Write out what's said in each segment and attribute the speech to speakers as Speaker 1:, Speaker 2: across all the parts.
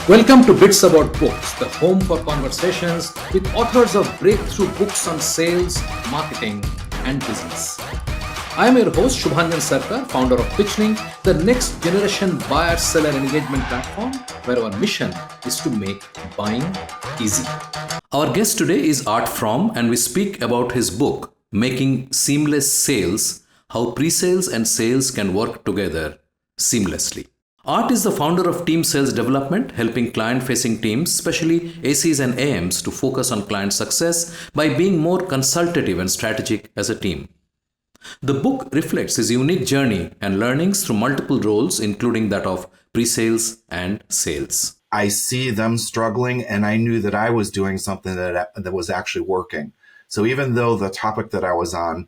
Speaker 1: Welcome to Bits About Books, the home for conversations with authors of breakthrough books on sales, marketing, and business. I am your host, Shubhanjan Sarkar, founder of Pitchning, the next generation buyer-seller engagement platform, where our mission is to make buying easy. Our guest today is Fromm, and we speak about his book, Making Seamless Sales, How Pre-Sales and Sales Can Work Together Seamlessly. Art is the founder of Team Sales Development, helping client-facing teams, especially SEs and AMs, to focus on client success by being more consultative and strategic as a team. The book reflects his unique journey and learnings through multiple roles, including that of pre-sales and sales.
Speaker 2: I see them struggling, and I knew that I was doing something that was actually working. So even though the topic that I was on,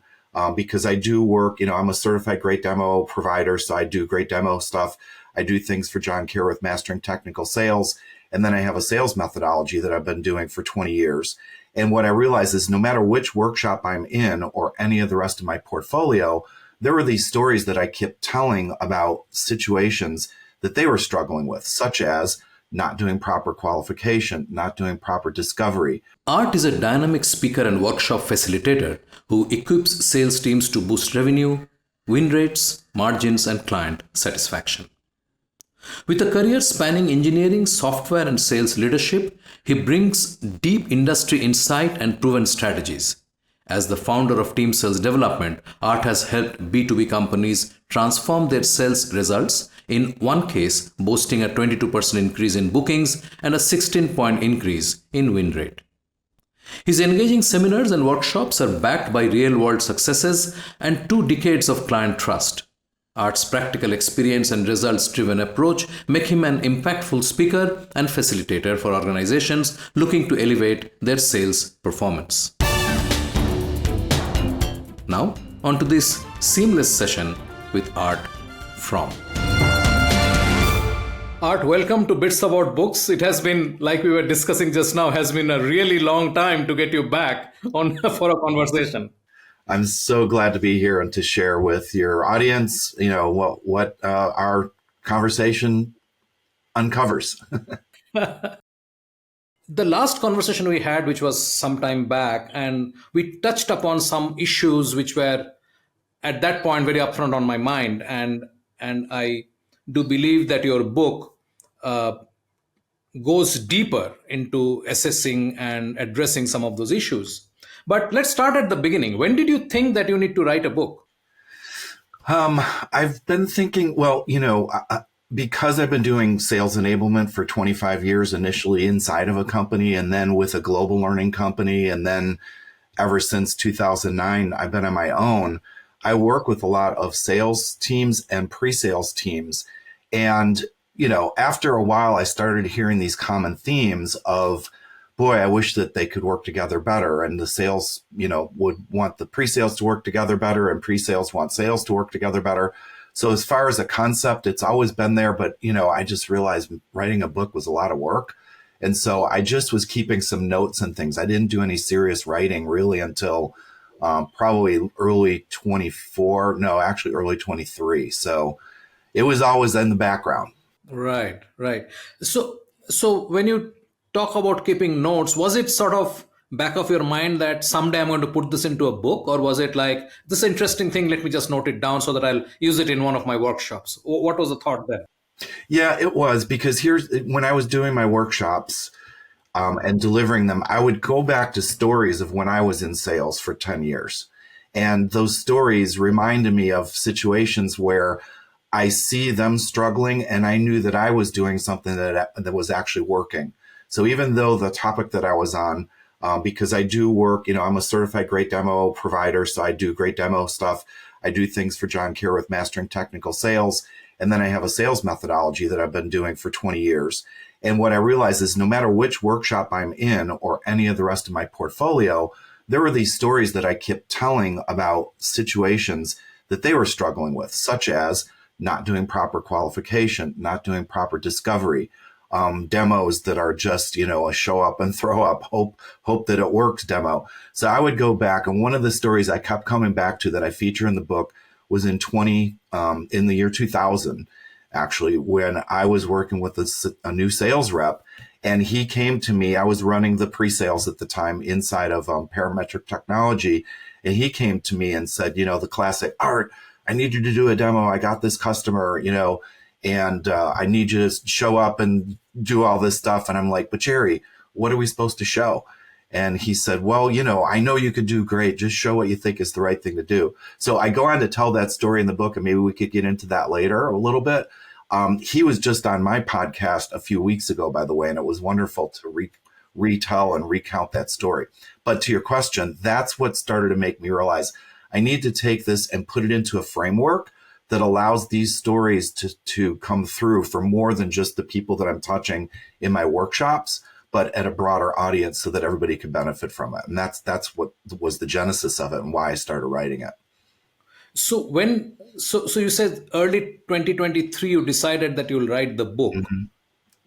Speaker 2: because I do work, I'm a certified great demo provider, so I do great demo stuff. I do things for John Kerr with mastering technical sales. And then I have a sales methodology that I've been doing for 20 years. And what I realize is no matter which workshop I'm in or any of the rest of my portfolio, there were these stories that I kept telling about situations that they were struggling with, such as not doing proper qualification, not doing proper discovery.
Speaker 1: Art is a dynamic speaker and workshop facilitator who equips sales teams to boost revenue, win rates, margins, and client satisfaction. With a career spanning engineering, software, and sales leadership, he brings deep industry insight and proven strategies. As the founder of Team Sales Development, Art has helped B2B companies transform their sales results, in one case boasting a 22% increase in bookings and a 16-point increase in win rate. His engaging seminars and workshops are backed by real-world successes and 2 decades of client trust. Art's practical experience and results-driven approach make him an impactful speaker and facilitator for organizations looking to elevate their sales performance. Now, on to this seamless session with Art Fromm. Art, welcome to Bits About Books. It has been, like we were discussing just now, has been a really long time to get you back on for a conversation.
Speaker 2: I'm so glad to be here and to share with your audience, what our conversation uncovers.
Speaker 1: The last conversation we had, which was some time back, and we touched upon some issues which were at that point very upfront on my mind. And I do believe that your book goes deeper into assessing and addressing some of those issues. But let's start at the beginning. When did you think that you need to write a book?
Speaker 2: I've been thinking, because I've been doing sales enablement for 25 years, initially inside of a company and then with a global learning company. And then ever since 2009, I've been on my own. I work with a lot of sales teams and pre-sales teams. And, after a while, I started hearing these common themes of, boy, I wish that they could work together better. And the sales, would want the pre-sales to work together better, and pre-sales want sales to work together better. So as far as a concept, it's always been there. But, I just realized writing a book was a lot of work. And so I just was keeping some notes and things. I didn't do any serious writing really until probably early 23. So it was always in the background.
Speaker 1: Right. So when you talk about keeping notes, was it sort of back of your mind that someday I'm going to put this into a book? Or was it like, this interesting thing, let me just note it down so that I'll use it in one of my workshops? What was the thought there?
Speaker 2: Yeah, it was, because when I was doing my workshops and delivering them, I would go back to stories of when I was in sales for 10 years. And those stories reminded me of situations where I see them struggling, and I knew that I was doing something that was actually working. So even though the topic that I was on, because I do work, I'm a certified great demo provider, so I do great demo stuff. I do things for John Kerr with mastering technical sales. And then I have a sales methodology that I've been doing for 20 years. And what I realize is no matter which workshop I'm in or any of the rest of my portfolio, there were these stories that I kept telling about situations that they were struggling with, such as not doing proper qualification, not doing proper discovery, demos that are just, a show up and throw up, hope that it works demo. So I would go back, and one of the stories I kept coming back to that I feature in the book was in the year 2000. actually, when I was working with a new sales rep. And he came to me. I was running the pre-sales at the time inside of Parametric Technology. And he came to me and said, the classic, Art, I need you to do a demo. I got this customer, and I need you to show up and do all this stuff. And I'm like, but Jerry, what are we supposed to show? And he said, well, I know you could do great. Just show what you think is the right thing to do. So I go on to tell that story in the book, and maybe we could get into that later a little bit. He was just on my podcast a few weeks ago, by the way, and it was wonderful to retell and recount that story. But to your question, that's what started to make me realize I need to take this and put it into a framework that allows these stories to come through for more than just the people that I'm touching in my workshops, but at a broader audience so that everybody can benefit from it. And that's what was the genesis of it and why I started writing it.
Speaker 1: So so you said early 2023, you decided that you'll write the book.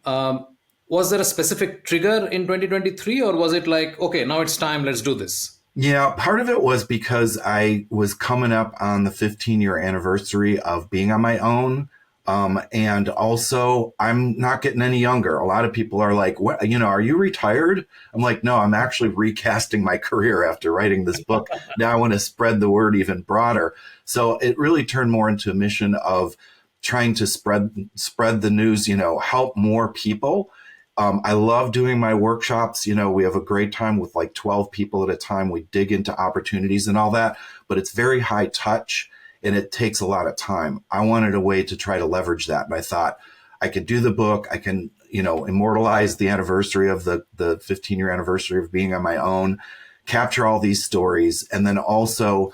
Speaker 2: Mm-hmm.
Speaker 1: Was there a specific trigger in 2023, or was it like, okay, now it's time, let's do this?
Speaker 2: Yeah, part of it was because I was coming up on the 15-year anniversary of being on my own. And also I'm not getting any younger. A lot of people are like, what, are you retired? I'm like, no, I'm actually recasting my career after writing this book. Now I want to spread the word even broader. So it really turned more into a mission of trying to spread the news, help more people. I love doing my workshops. We have a great time with like 12 people at a time. We dig into opportunities and all that, but it's very high touch and it takes a lot of time. I wanted a way to try to leverage that. And I thought I could do the book. I can, immortalize the anniversary of the 15-year anniversary of being on my own, capture all these stories, and then also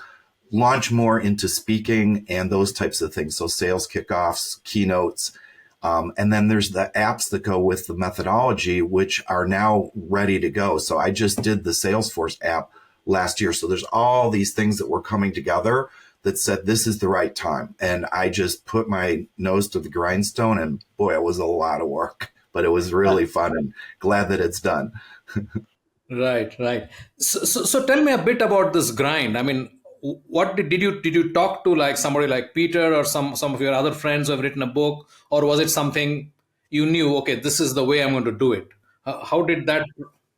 Speaker 2: launch more into speaking and those types of things. So sales kickoffs, keynotes. And then there's the apps that go with the methodology, which are now ready to go. So I just did the Salesforce app last year. So there's all these things that were coming together that said, this is the right time. And I just put my nose to the grindstone, and boy, it was a lot of work, but it was really fun and glad that it's done.
Speaker 1: Right. So tell me a bit about this grind. I mean, what did you talk to like somebody like Peter or some of your other friends who have written a book, or was it something you knew, okay, this is the way I'm going to do it? How did that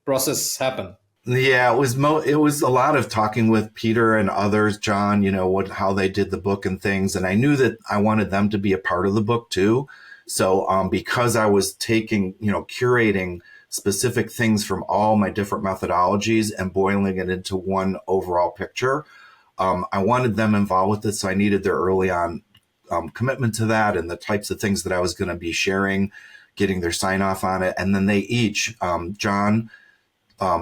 Speaker 1: process happen?
Speaker 2: Yeah, it was a lot of talking with Peter and others, John, how they did the book and things. And I knew that I wanted them to be a part of the book too. So because I was taking, curating specific things from all my different methodologies and boiling it into one overall picture, I wanted them involved with it. So I needed their early on commitment to that and the types of things that I was going to be sharing, getting their sign off on it. And then they each, John,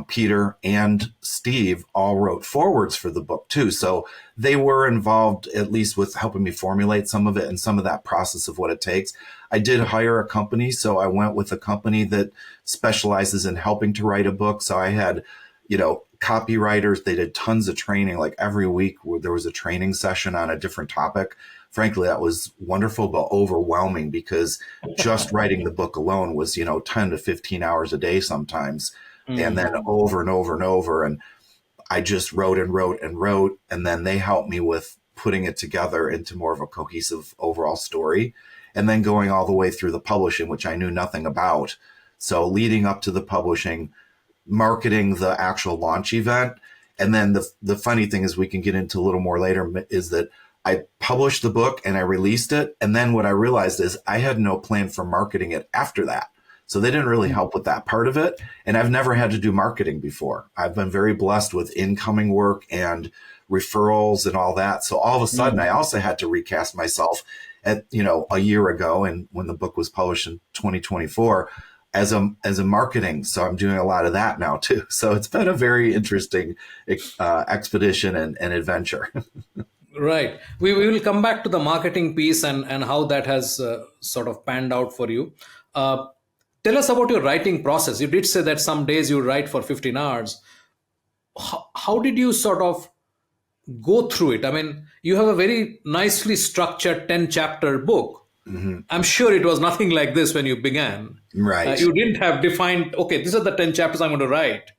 Speaker 2: Peter, and Steve all wrote forwards for the book too. So they were involved at least with helping me formulate some of it and some of that process of what it takes. I did hire a company. So I went with a company that specializes in helping to write a book. So I had, copywriters. They did tons of training, like every week where there was a training session on a different topic. Frankly, that was wonderful, but overwhelming because just writing the book alone was, 10 to 15 hours a day sometimes. And then over and over and over. And I just wrote and wrote and wrote. And then they helped me with putting it together into more of a cohesive overall story. And then going all the way through the publishing, which I knew nothing about. So leading up to the publishing, marketing the actual launch event. And then the funny thing is we can get into a little more later is that I published the book and I released it. And then what I realized is I had no plan for marketing it after that. So they didn't really help with that part of it. And I've never had to do marketing before. I've been very blessed with incoming work and referrals and all that. So all of a sudden, I also had to recast myself at, a year ago. And when the book was published in 2024 as a marketing. So I'm doing a lot of that now too. So it's been a very interesting expedition and adventure.
Speaker 1: Right. We will come back to the marketing piece and how that has sort of panned out for you. Tell us about your writing process. You did say that some days you write for 15 hours. How did you sort of go through it? I mean, you have a very nicely structured 10-chapter book. Mm-hmm. I'm sure it was nothing like this when you began.
Speaker 2: Right.
Speaker 1: You didn't have defined, okay, these are the 10 chapters I'm going to write.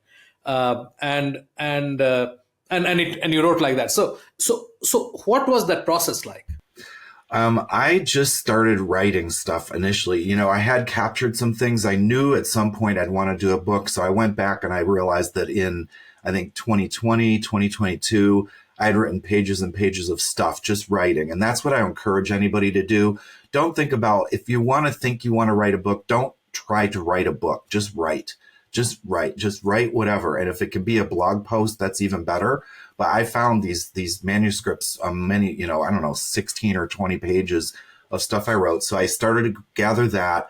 Speaker 1: And you wrote like that. So what was that process like?
Speaker 2: I just started writing stuff initially. I had captured some things. I knew at some point I'd want to do a book. So I went back and I realized that in, I think, 2020, 2022, I had written pages and pages of stuff, just writing. And that's what I encourage anybody to do. Don't think about, if you want to think you want to write a book, don't try to write a book. Just write. Just write whatever. And if it can be a blog post, that's even better. But I found these manuscripts, many, I don't know, 16 or 20 pages of stuff I wrote. So I started to gather that.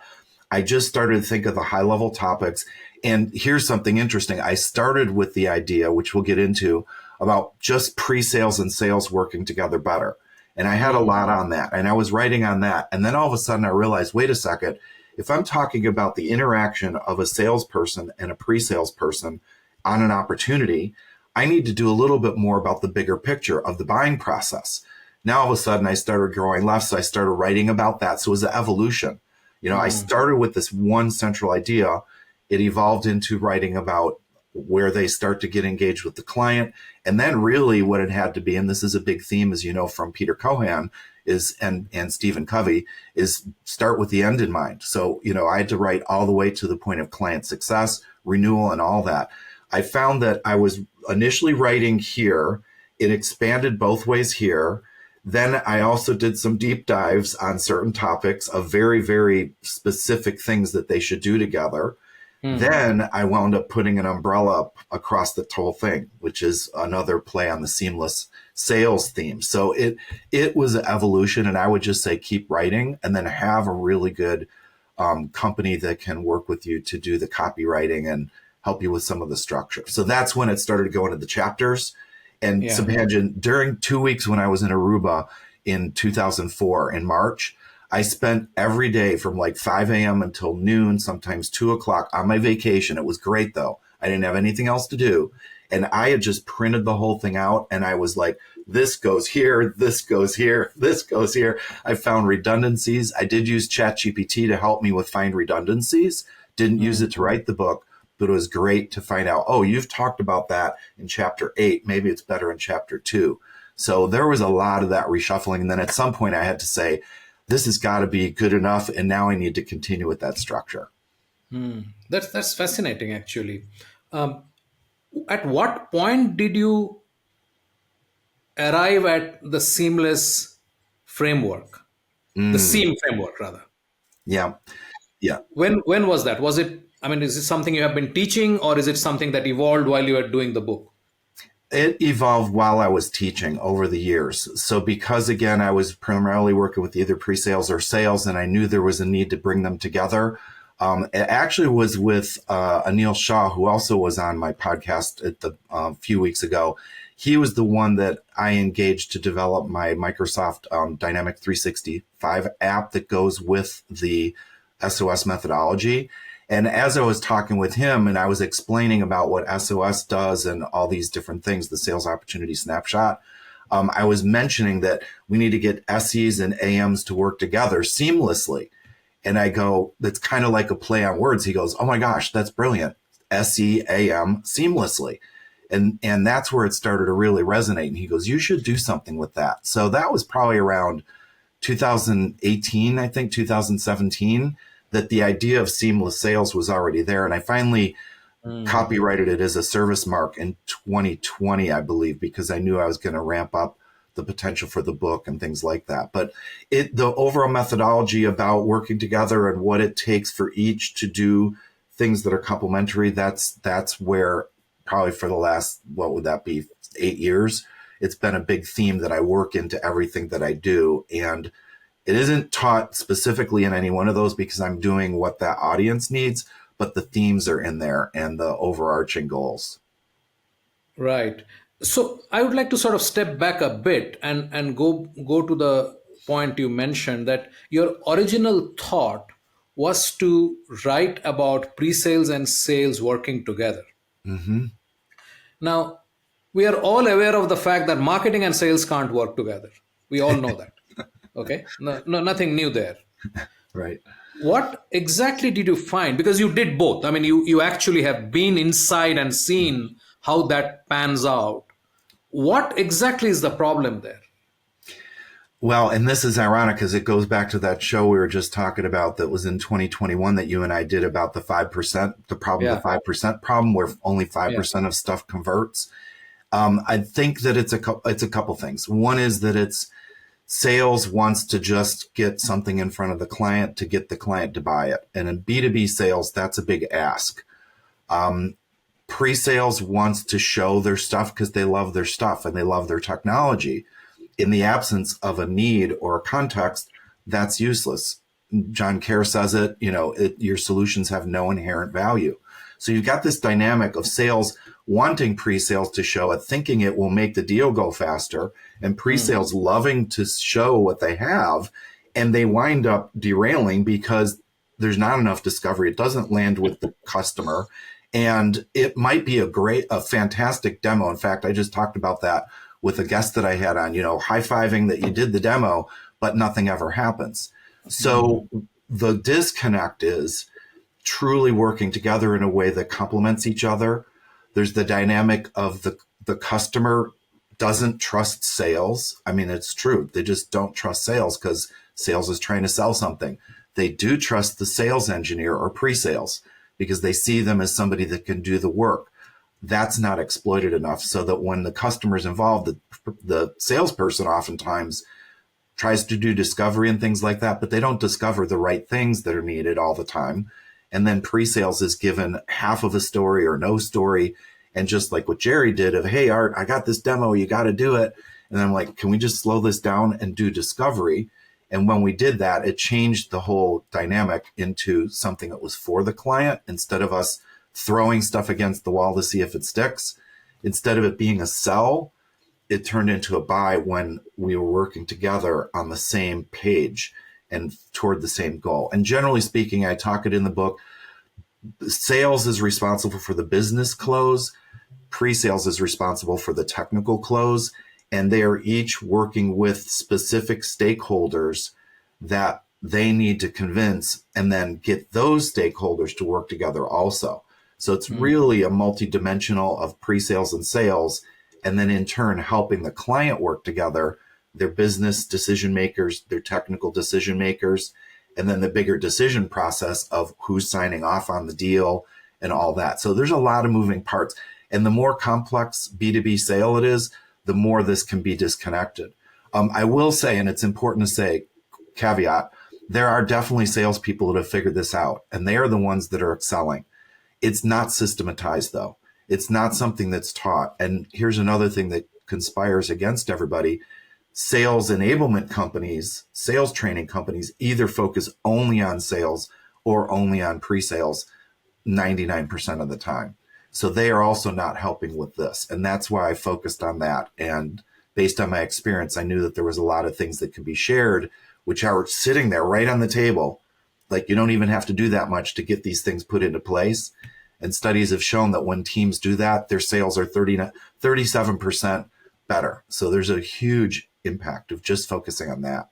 Speaker 2: I just started to think of the high level topics. And here's something interesting. I started with the idea, which we'll get into, about just pre-sales and sales working together better. And I had a lot on that, and I was writing on that. And then all of a sudden I realized, wait a second, if I'm talking about the interaction of a salesperson and a pre-sales person on an opportunity, I need to do a little bit more about the bigger picture of the buying process. Now, all of a sudden, I started growing left, so I started writing about that. So it was an evolution. I started with this one central idea. It evolved into writing about where they start to get engaged with the client. And then really what it had to be, and this is a big theme, as you know, from Peter Cohan, is and Stephen Covey, is start with the end in mind. So, I had to write all the way to the point of client success, renewal, and all that. I found that I was initially writing here. It expanded both ways here. Then I also did some deep dives on certain topics of very, very specific things that they should do together. Then I wound up putting an umbrella up across the whole thing, which is another play on the seamless sales theme. So it was an evolution, and I would just say keep writing, and then have a really good company that can work with you to do the copywriting and help you with some of the structure. So that's when it started to go into the chapters. And so imagine during 2 weeks when I was in Aruba in 2004 in March, I spent every day from like 5 a.m. until noon, sometimes 2 o'clock on my vacation. It was great though. I didn't have anything else to do. And I had just printed the whole thing out, and I was like, this goes here, this goes here, this goes here. I found redundancies. I did use ChatGPT to help me with find redundancies. Didn't use it to write the book, but it was great to find out, oh, you've talked about that in chapter 8. Maybe it's better in chapter 2. So there was a lot of that reshuffling. And then at some point I had to say, this has got to be good enough. And now I need to continue with that structure.
Speaker 1: That's fascinating, actually. At what point did you arrive at the seamless framework, the seam framework, rather?
Speaker 2: Yeah. Yeah.
Speaker 1: When was that? Was it? I mean, is it something you have been teaching, or is it something that evolved while you were doing the book?
Speaker 2: It evolved while I was teaching over the years. So because, again, I was primarily working with either pre-sales or sales, and I knew there was a need to bring them together. It actually was with Anil Shah, who also was on my podcast at the few weeks ago. He was the one that I engaged to develop my Microsoft Dynamic 365 app that goes with the SOS methodology. And as I was talking with him and I was explaining about what SOS does and all these different things, the sales opportunity snapshot, I was mentioning that we need to get SEs and AMs to work together seamlessly. And I go, that's kind of like a play on words. He goes, oh my gosh, that's brilliant. SEAM seamlessly. And that's where it started to really resonate. And he goes, you should do something with that. So that was probably around 2018, I think 2017, that the idea of seamless sales was already there. And I finally copyrighted it as a service mark in 2020, I believe, because I knew I was going to ramp up the potential for the book and things like that. But the overall methodology about working together and what it takes for each to do things that are complementary, that's where probably for the last, what would that be, 8 years, it's been a big theme that I work into everything that I do. And it isn't taught specifically in any one of those because I'm doing what that audience needs, but the themes are in there and the overarching goals.
Speaker 1: Right. So I would like to sort of step back a bit and go to the point you mentioned, that your original thought was to write about pre-sales and sales working together.
Speaker 2: Mm-hmm.
Speaker 1: Now, we are all aware of the fact that marketing and sales can't work together. We all know that. Okay. No, nothing new there.
Speaker 2: Right.
Speaker 1: What exactly did you find? Because you did both. I mean, you actually have been inside and seen how that pans out. What exactly is the problem there?
Speaker 2: Well, and this is ironic because it goes back to that show we were just talking about that was in 2021 that you and I did about the 5%, the problem, the
Speaker 1: Yeah,
Speaker 2: 5% problem where only
Speaker 1: yeah.
Speaker 2: 5% of stuff converts. I think that it's a couple things. One is that it's sales wants to just get something in front of the client to get the client to buy it. And in B2B sales, that's a big ask. Pre-sales wants to show their stuff because they love their stuff and they love their technology. In the absence of a need or a context, that's useless. John Kerr says it, your solutions have no inherent value. So you've got this dynamic of sales wanting pre-sales to show it, thinking it will make the deal go faster, and pre-sales loving to show what they have, and they wind up derailing because there's not enough discovery. It doesn't land with the customer. And it might be a fantastic demo. In fact, I just talked about that with a guest that I had on, high-fiving that you did the demo, but nothing ever happens. So the disconnect is truly working together in a way that complements each other. There's the dynamic of the customer doesn't trust sales. I mean, it's true. They just don't trust sales because sales is trying to sell something. They do trust the sales engineer or pre-sales because they see them as somebody that can do the work. That's not exploited enough so that when the customer's involved, the salesperson oftentimes tries to do discovery and things like that, but they don't discover the right things that are needed all the time. And then pre-sales is given half of a story or no story. And just like what Jerry did of, hey, Art, I got this demo, you got to do it. And I'm like, can we just slow this down and do discovery? And when we did that, it changed the whole dynamic into something that was for the client instead of us throwing stuff against the wall to see if it sticks. Instead of it being a sell, it turned into a buy when we were working together on the same page and toward the same goal. And generally speaking, I talk it in the book, sales is responsible for the business close, pre-sales is responsible for the technical close, and they are each working with specific stakeholders that they need to convince and then get those stakeholders to work together also. So it's really a multi-dimensional of pre-sales and sales, and then in turn helping the client work together, their business decision makers, their technical decision makers, and then the bigger decision process of who's signing off on the deal and all that. So there's a lot of moving parts. And the more complex B2B sale it is, the more this can be disconnected. I will say, and it's important to say, caveat, there are definitely salespeople that have figured this out, and they are the ones that are excelling. It's not systematized, though. It's not something that's taught. And here's another thing that conspires against everybody. Sales enablement companies, sales training companies either focus only on sales or only on pre-sales 99% of the time. So they are also not helping with this. And that's why I focused on that. And based on my experience, I knew that there was a lot of things that could be shared, which are sitting there right on the table. Like you don't even have to do that much to get these things put into place. And studies have shown that when teams do that, their sales are 37% better. So there's a huge impact of just focusing on that.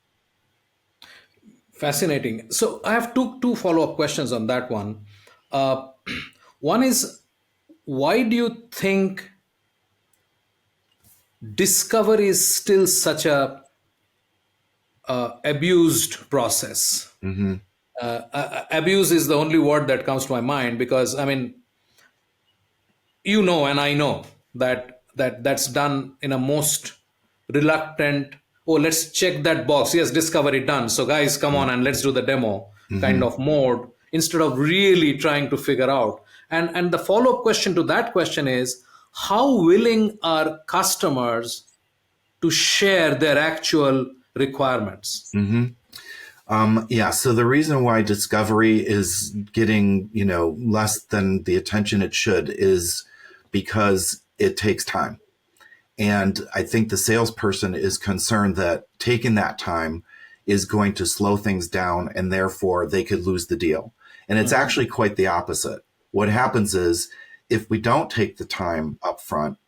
Speaker 1: Fascinating. So I have two follow-up questions on that one. Uh, One is, why do you think discovery is still such a abused process?
Speaker 2: Mm-hmm.
Speaker 1: Abuse is the only word that comes to my mind because I mean, and I know that's done in a most reluctant. Oh, let's check that box. Yes, discovery done. So guys, come on and let's do the demo kind
Speaker 2: Mm-hmm.
Speaker 1: of mode instead of really trying to figure out. And the follow up question to that question is, how willing are customers to share their actual requirements?
Speaker 2: Mm-hmm. Yeah. So the reason why discovery is getting, less than the attention it should is because it takes time. And I think the salesperson is concerned that taking that time is going to slow things down and therefore they could lose the deal. And it's actually quite the opposite. What happens is if we don't take the time up front,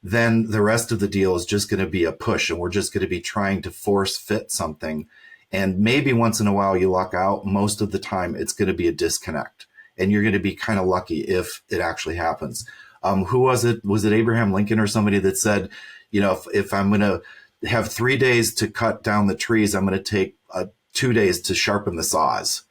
Speaker 2: then the rest of the deal is just going to be a push and we're just going to be trying to force fit something. And maybe once in a while you luck out. Most of the time it's going to be a disconnect and you're going to be kind of lucky if it actually happens. Who was it? Was it Abraham Lincoln or somebody that said, if have 3 days to cut down the trees. I'm going to take 2 days to sharpen the saws,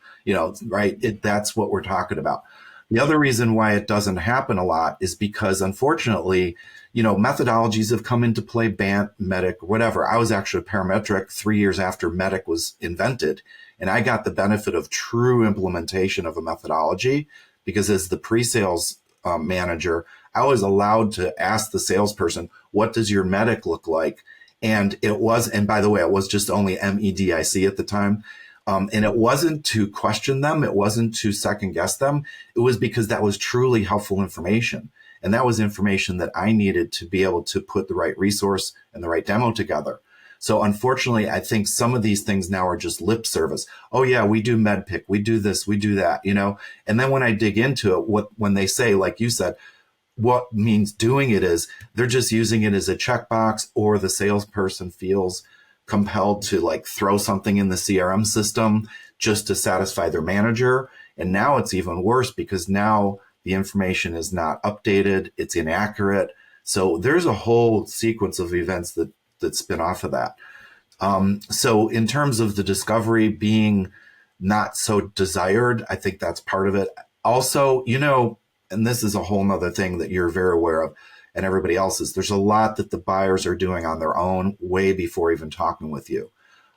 Speaker 2: right? That's what we're talking about. The other reason why it doesn't happen a lot is because, unfortunately, methodologies have come into play, BANT, MEDIC, whatever. I was actually a parametric 3 years after MEDIC was invented, and I got the benefit of true implementation of a methodology because as the pre-sales manager, I was allowed to ask the salesperson, what does your MEDIC look like? And and by the way, it was just only MEDIC at the time. And it wasn't to question them. It wasn't to second guess them. It was because that was truly helpful information. And that was information that I needed to be able to put the right resource and the right demo together. So unfortunately, I think some of these things now are just lip service. Oh yeah, we do MedPick, we do this, we do that, And then when I dig into it, when they say, like you said, what means doing it is they're just using it as a checkbox, or the salesperson feels compelled to like throw something in the CRM system just to satisfy their manager. And now it's even worse because now the information is not updated, it's inaccurate. So there's a whole sequence of events that spin off of that. So in terms of the discovery being not so desired, I think that's part of it. Also, and this is a whole nother thing that you're very aware of, and everybody else is, there's a lot that the buyers are doing on their own way before even talking with you.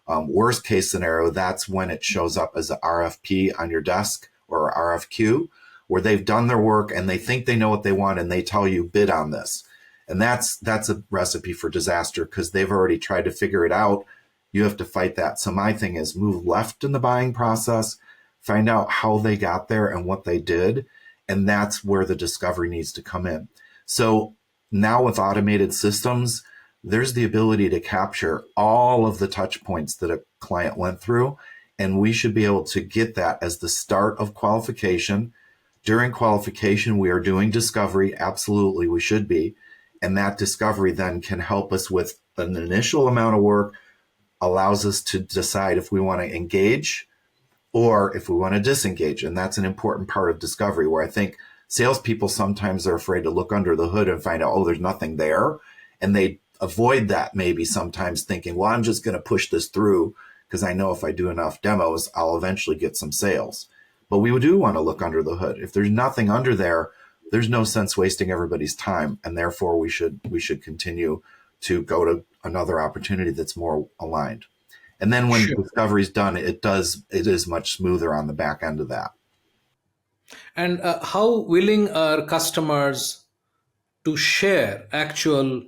Speaker 2: Worst case scenario, that's when it shows up as an RFP on your desk or RFQ, where they've done their work and they think they know what they want and they tell you bid on this. And that's a recipe for disaster because they've already tried to figure it out. You have to fight that. So my thing is move left in the buying process, find out how they got there and what they did. And that's where the discovery needs to come in. So now with automated systems, there's the ability to capture all of the touch points that a client went through. And we should be able to get that as the start of qualification. During qualification, we are doing discovery. Absolutely, we should be. And that discovery then can help us with an initial amount of work, allows us to decide if we want to engage or if we want to disengage. And that's an important part of discovery, where I think salespeople sometimes are afraid to look under the hood and find out, oh, there's nothing there. And they avoid that maybe sometimes thinking, well, I'm just going to push this through because I know if I do enough demos, I'll eventually get some sales. But we do want to look under the hood. If there's nothing under there, there's no sense wasting everybody's time. And therefore we should continue to go to another opportunity that's more aligned. And then when discovery is done, it is much smoother on the back end of that.
Speaker 1: And how willing are customers to share actual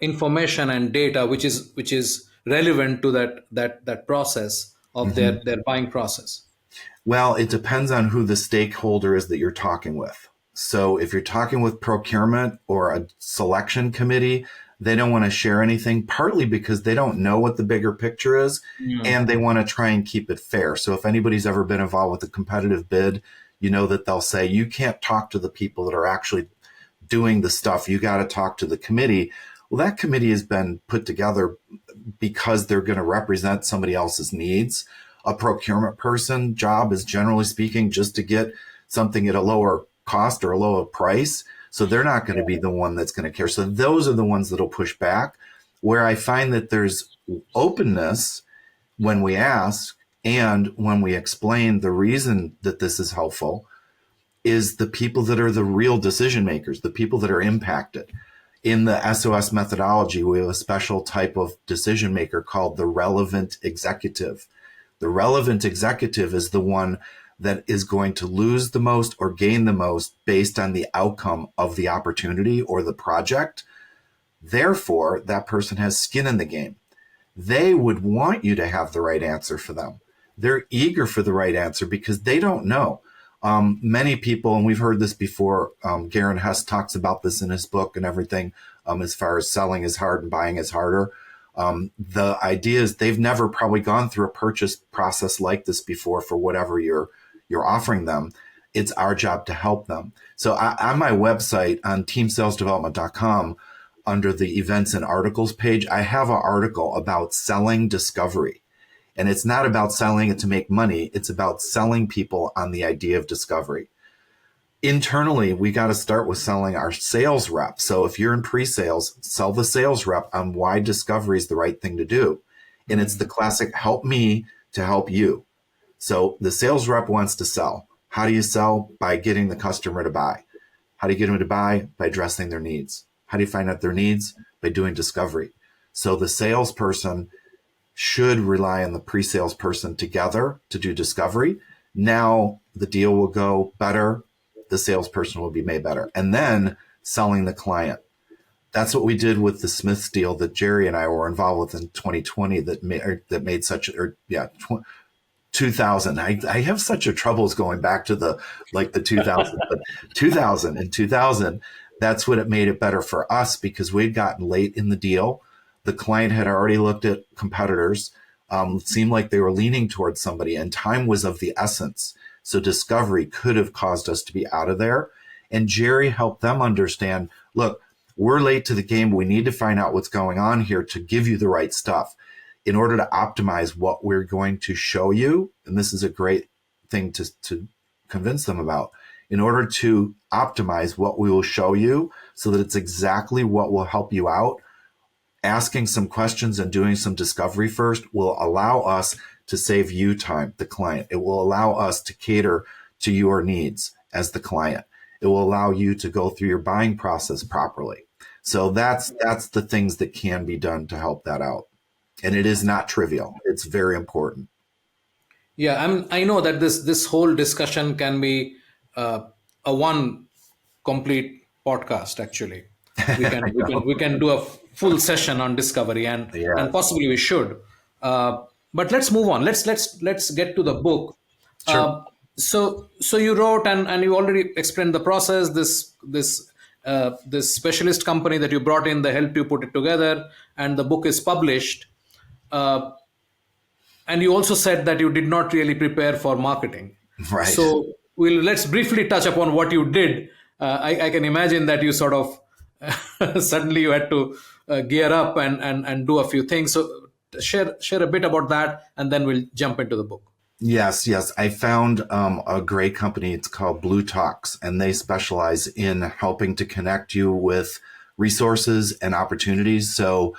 Speaker 1: information and data, which is relevant to that process of their buying process?
Speaker 2: Well, it depends on who the stakeholder is that you're talking with. So if you're talking with procurement or a selection committee, they don't want to share anything, partly because they don't know what the bigger picture is, and they want to try and keep it fair. So if anybody's ever been involved with a competitive bid, you know that they'll say, you can't talk to the people that are actually doing the stuff. You got to talk to the committee. Well, that committee has been put together because they're going to represent somebody else's needs. A procurement person job is, generally speaking, just to get something at a lower cost or a lower price. So they're not going to be the one that's going to care. So those are the ones that'll push back. Where I find that there's openness when we ask and when we explain the reason that this is helpful is the people that are the real decision makers, the people that are impacted. In the SOS methodology, we have a special type of decision maker called the relevant executive. The relevant executive is the one that is going to lose the most or gain the most based on the outcome of the opportunity or the project. Therefore, that person has skin in the game. They would want you to have the right answer for them. They're eager for the right answer because they don't know. Many people, and we've heard this before, Garen Hess talks about this in his book and everything, as far as selling is hard and buying is harder. The idea is they've never probably gone through a purchase process like this before for whatever you're offering them. It's our job to help them. So on my website, on teamsalesdevelopment.com, under the events and articles page, I have an article about selling discovery. And it's not about selling it to make money. It's about selling people on the idea of discovery. internally, we got to start with selling our sales rep. So if you're in pre-sales, sell the sales rep on why discovery is the right thing to do. And it's the classic help me to help you. So the sales rep wants to sell. How do you sell? By getting the customer to buy. How do you get them to buy? By addressing their needs. How do you find out their needs? By doing discovery. So the salesperson should rely on the pre-sales person together to do discovery. Now the deal will go better. The salesperson will be made better. And then selling the client. That's what we did with the Smiths deal that Jerry and I were involved with in 2020 that made such, 2000. I have such a troubles going back to the 2000, but 2000, that's what it made it better for us because we'd gotten late in the deal. The client had already looked at competitors. It seemed like they were leaning towards somebody, and time was of the essence. So discovery could have caused us to be out of there. And Jerry helped them understand, look, we're late to the game. We need to find out what's going on here to give you the right stuff in order to optimize what we're going to show you. And this is a great thing to convince them about. In order to optimize what we will show you so that it's exactly what will help you out, asking some questions and doing some discovery first will allow us to save you time, the client. It will allow us to cater to your needs as the client. It will allow you to go through your buying process properly. So that's the things that can be done to help that out. And it is not trivial. It's very important.
Speaker 1: Yeah, I know that this whole discussion can be a one complete podcast. Actually, we can do a full session on discovery, and possibly we should. But let's move on. Let's get to the book.
Speaker 2: Sure.
Speaker 1: So you wrote and you already explained the process. This specialist company that you brought in, they helped you put it together, and the book is published. And you also said that you did not really prepare for marketing.
Speaker 2: Right.
Speaker 1: So let's briefly touch upon what you did. I can imagine that you sort of suddenly you had to gear up and do a few things. So share a bit about that, and then we'll jump into the book.
Speaker 2: Yes. I found a great company. It's called Blue Talks, and they specialize in helping to connect you with resources and opportunities. So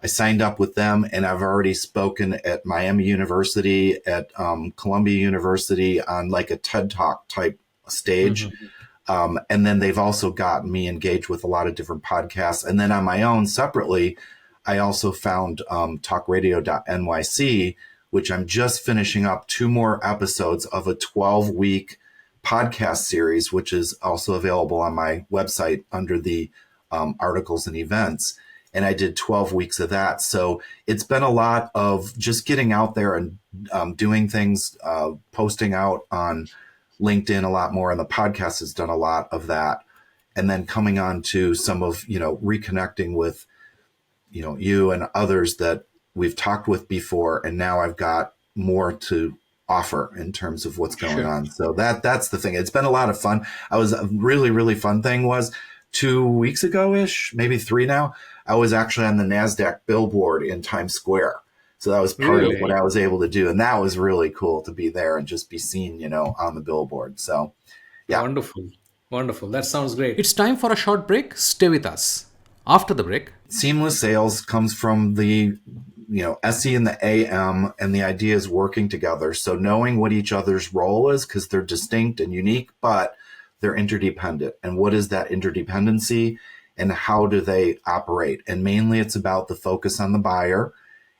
Speaker 2: I signed up with them, and I've already spoken at Miami University, at Columbia University on like a TED Talk type stage. Mm-hmm. And then they've also gotten me engaged with a lot of different podcasts. And then on my own separately, I also found talkradio.nyc, which I'm just finishing up 2 more episodes of a 12-week podcast series, which is also available on my website under the articles and events. And I did 12 weeks of that. So it's been a lot of just getting out there and doing things, posting out on LinkedIn a lot more. And the podcast has done a lot of that. And then coming on to some of, reconnecting with, you and others that we've talked with before. And now I've got more to offer in terms of what's going on. So that's the thing. It's been a lot of fun. A really, really fun thing was 2 weeks ago-ish, maybe 3 now, I was actually on the NASDAQ billboard in Times Square. So that was part of what I was able to do. And that was really cool to be there and just be seen, on the billboard. So, yeah.
Speaker 1: Wonderful. That sounds great. It's time for a short break. Stay with us. After the break.
Speaker 2: Seamless sales comes from the, SE and the AM, and the idea is working together. So knowing what each other's role is, because they're distinct and unique, but they're interdependent. And what is that interdependency and how do they operate? And mainly it's about the focus on the buyer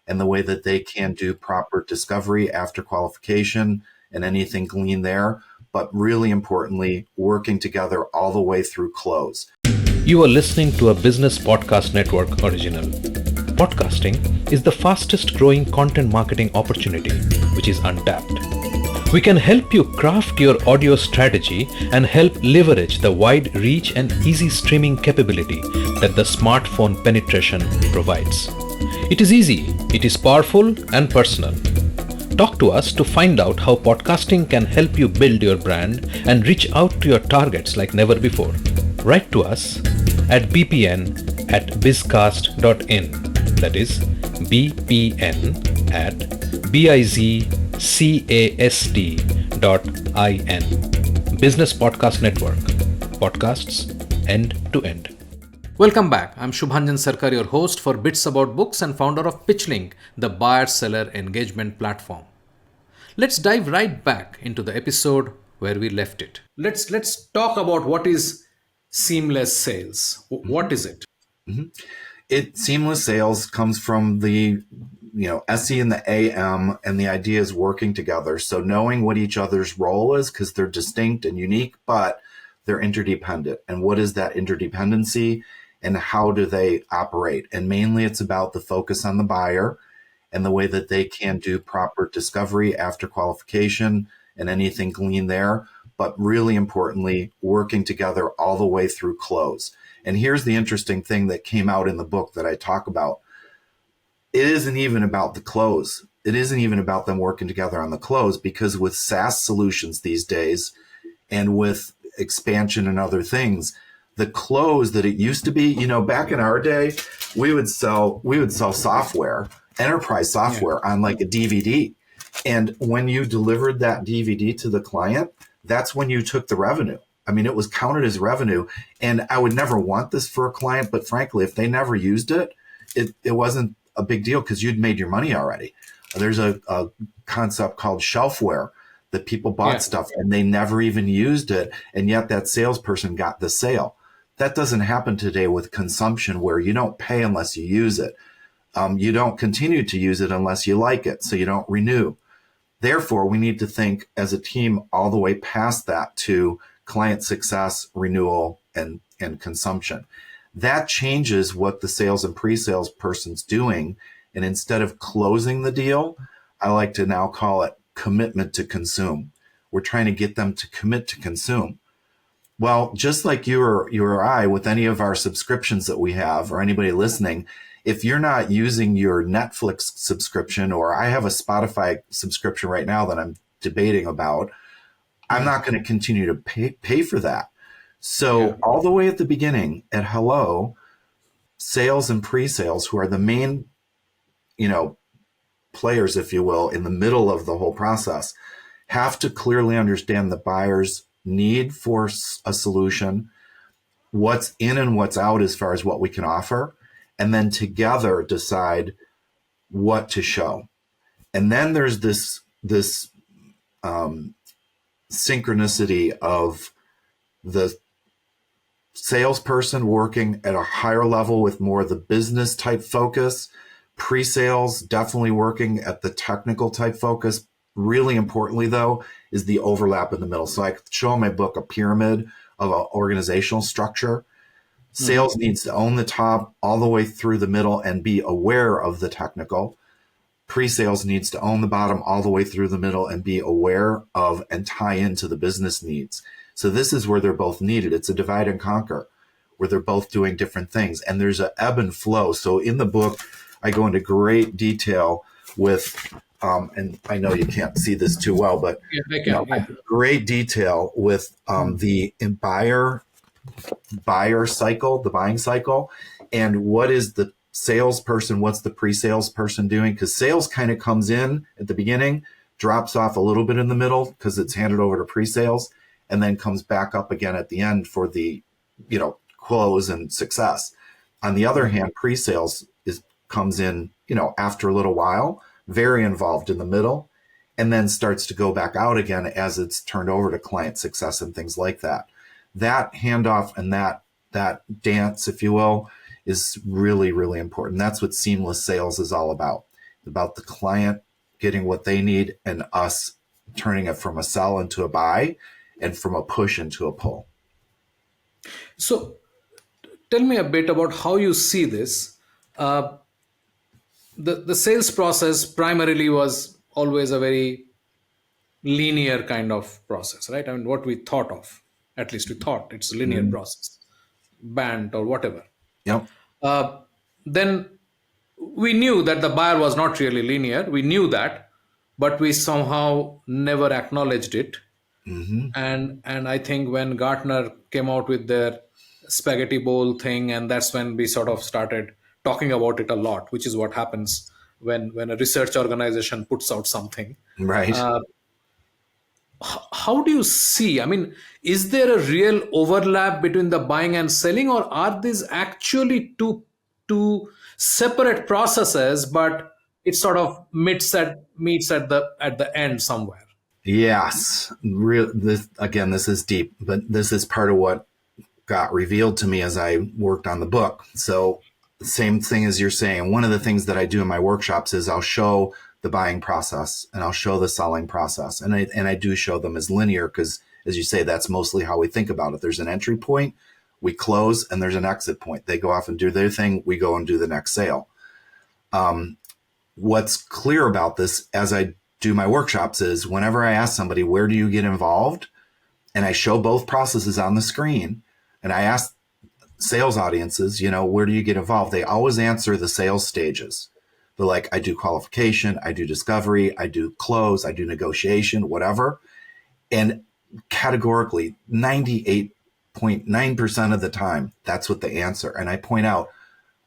Speaker 2: and the way that they can do proper discovery after qualification and anything gleaned there. But really importantly, working together all the way through close.
Speaker 3: You are listening to a Business Podcast Network original. Podcasting is the fastest growing content marketing opportunity, which is untapped. We can help you craft your audio strategy and help leverage the wide reach and easy streaming capability that the smartphone penetration provides. It is easy, it is powerful and personal. Talk to us to find out how podcasting can help you build your brand and reach out to your targets like never before. Write to us at bpn@bizcast.in. That is bpn@bizcast.in. Business Podcast Network. podcasts end to end.
Speaker 1: Welcome back. I'm Shubhanjan Sarkar, your host for Bits About Books and founder of PitchLink, the buyer-seller engagement platform. Let's dive right back into the episode where we left it. Let's talk about what is seamless sales. What is it?
Speaker 2: Seamless sales comes from the SE and the AM, and the idea is working together. So knowing what each other's role is, because they're distinct and unique, but they're interdependent. And what is that interdependency and how do they operate? And mainly it's about the focus on the buyer and the way that they can do proper discovery after qualification and anything gleaned there. But really importantly, working together all the way through close. And here's the interesting thing that came out in the book that I talk about. It isn't even about the close. It isn't even about them working together on the close, because with SaaS solutions these days and with expansion and other things, the close that it used to be, back in our day, we would sell software, enterprise software on like a DVD. And when you delivered that DVD to the client, that's when you took the revenue. I mean, it was counted as revenue. And I would never want this for a client, but frankly, if they never used it, it wasn't a big deal because you'd made your money already. There's a concept called shelfware that people bought stuff and they never even used it. And yet that salesperson got the sale. That doesn't happen today with consumption, where you don't pay unless you use it. You don't continue to use it unless you like it. So you don't renew. Therefore, we need to think as a team all the way past that to client success, renewal, and consumption. That changes what the sales and pre-sales person's doing. And instead of closing the deal, I like to now call it commitment to consume. We're trying to get them to commit to consume. Well, just like you or I with any of our subscriptions that we have, or anybody listening, if you're not using your Netflix subscription, or I have a Spotify subscription right now that I'm debating about, I'm not going to continue to pay for that. So all the way at the beginning at Hello, sales and pre-sales, who are the main, players, if you will, in the middle of the whole process, have to clearly understand the buyer's need for a solution, what's in and what's out as far as what we can offer, and then together decide what to show. And then there's this synchronicity of the salesperson working at a higher level with more of the business type focus, pre-sales definitely working at the technical type focus. Really importantly, though, is the overlap in the middle. So I show in my book a pyramid of an organizational structure. Sales needs to own the top all the way through the middle and be aware of the technical. Pre-sales needs to own the bottom all the way through the middle and be aware of and tie into the business needs. So this is where they're both needed. It's a divide and conquer, where they're both doing different things. And there's an ebb and flow. So in the book, I go into great detail with, and I know you can't see this too well, but great detail with the buyer cycle, the buying cycle, and what is the salesperson, what's the pre-sales person doing? Because sales kind of comes in at the beginning, drops off a little bit in the middle because it's handed over to pre-sales, and then comes back up again at the end for the, close and success. On the other hand, pre-sales comes in, after a little while, very involved in the middle, and then starts to go back out again as it's turned over to client success and things like that. That handoff and that dance, if you will, is really, really important. That's what seamless sales is all about. It's about the client getting what they need and us turning it from a sell into a buy and from a push into a pull.
Speaker 1: So tell me a bit about how you see this. The sales process primarily was always a very linear kind of process, right? I mean, what we thought of, at least we thought it's a linear process, band or whatever.
Speaker 2: Yep.
Speaker 1: Then we knew that the buyer was not really linear. We knew that, but we somehow never acknowledged it. And I think when Gartner came out with their spaghetti bowl thing, and that's when we sort of started talking about it a lot, which is what happens when a research organization puts out something.
Speaker 2: Right.
Speaker 1: how do you see? I mean, is there a real overlap between the buying and selling, or are these actually two separate processes, but it sort of meets at the end somewhere?
Speaker 2: Yes. This is deep, but this is part of what got revealed to me as I worked on the book. So, same thing as you're saying. One of the things that I do in my workshops is I'll show the buying process and I'll show the selling process. And I do show them as linear because, as you say, that's mostly how we think about it. There's an entry point, we close, and there's an exit point. They go off and do their thing. We go and do the next sale. What's clear about this as I do my workshops is whenever I ask somebody, where do you get involved? And I show both processes on the screen and I ask sales audiences, where do you get involved? They always answer the sales stages. They're like, I do qualification, I do discovery, I do close, I do negotiation, whatever. And categorically, 98.9% of the time, that's what they answer. And I point out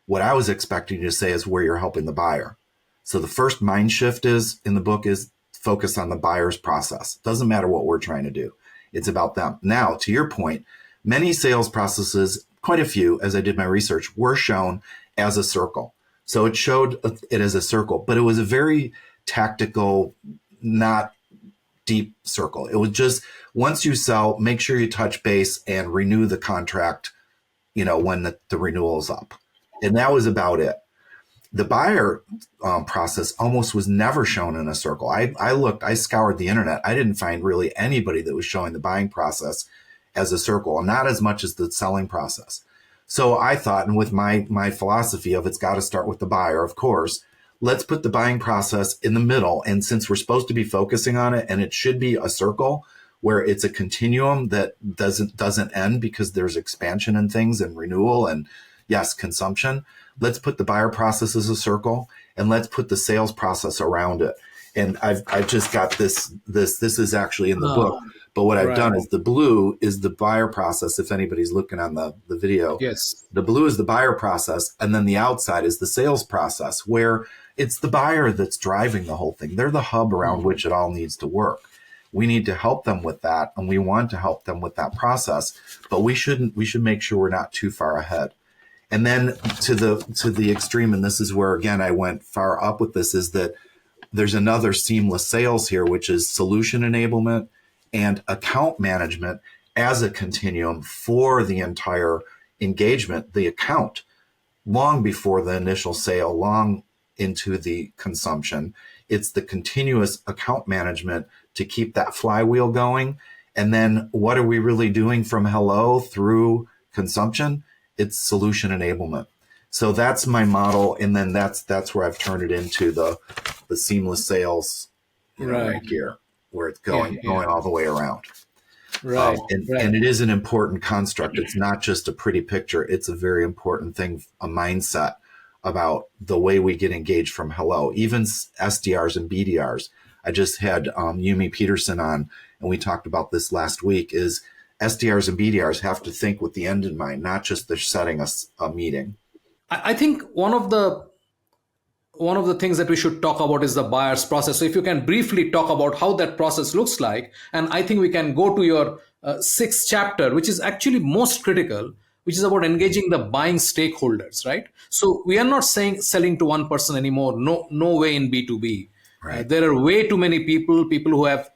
Speaker 2: what I was expecting you to say is where you're helping the buyer. So the first mind shift is in the book is focus on the buyer's process. Doesn't matter what we're trying to do. It's about them. Now, to your point, many sales processes, quite a few, as I did my research, were shown as a circle. So it showed it as a circle, but it was a very tactical, not deep circle. It was just, once you sell, make sure you touch base and renew the contract, when the renewal is up. And that was about it. The buyer process almost was never shown in a circle. I scoured the internet. I didn't find really anybody that was showing the buying process as a circle, and not as much as the selling process. So I thought, and with my philosophy of it's got to start with the buyer, of course, let's put the buying process in the middle. And since we're supposed to be focusing on it, and it should be a circle where it's a continuum that doesn't end because there's expansion and things and renewal and yes, consumption. Let's put the buyer process as a circle and let's put the sales process around it. And I've just got this is actually in the book, but what I've done is the blue is the buyer process. If anybody's looking on the video,
Speaker 1: Yes.
Speaker 2: the blue is the buyer process. And then the outside is the sales process where it's the buyer that's driving the whole thing. They're the hub around which it all needs to work. We need to help them with that. And we want to help them with that process, but we should make sure we're not too far ahead. And then to the extreme, and this is where, again, I went far up with this, is that there's another seamless sales here, which is solution enablement and account management as a continuum for the entire engagement, the account, long before the initial sale, long into the consumption. It's the continuous account management to keep that flywheel going. And then what are we really doing from hello through consumption? It's solution enablement. So that's my model. And then that's where I've turned it into the seamless sales right here, where it's going all the way around.
Speaker 1: Right.
Speaker 2: And it is an important construct. It's not just a pretty picture. It's a very important thing, a mindset about the way we get engaged from hello, even SDRs and BDRs. I just had Yumi Peterson on, and we talked about this last week, is SDRs and BDRs have to think with the end in mind, not just they're setting a meeting.
Speaker 1: I think one of the things that we should talk about is the buyer's process. So if you can briefly talk about how that process looks like, and I think we can go to your sixth chapter, which is actually most critical, which is about engaging the buying stakeholders, right? So we are not saying selling to one person anymore. No way in B2B.
Speaker 2: Right.
Speaker 1: There are way too many people who have,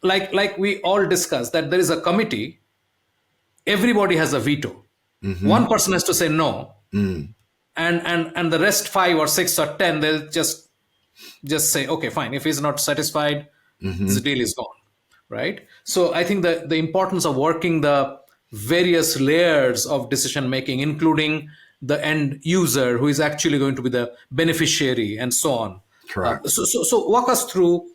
Speaker 1: like we all discussed, that there is a committee. Everybody has a veto. Mm-hmm. One person has to say no. Mm. And the rest 5 or 6 or 10, they'll just say, okay, fine. If he's not satisfied, the deal is gone, right? So I think the importance of working the various layers of decision making, including the end user who is actually going to be the beneficiary and so on.
Speaker 2: Correct.
Speaker 1: So walk us through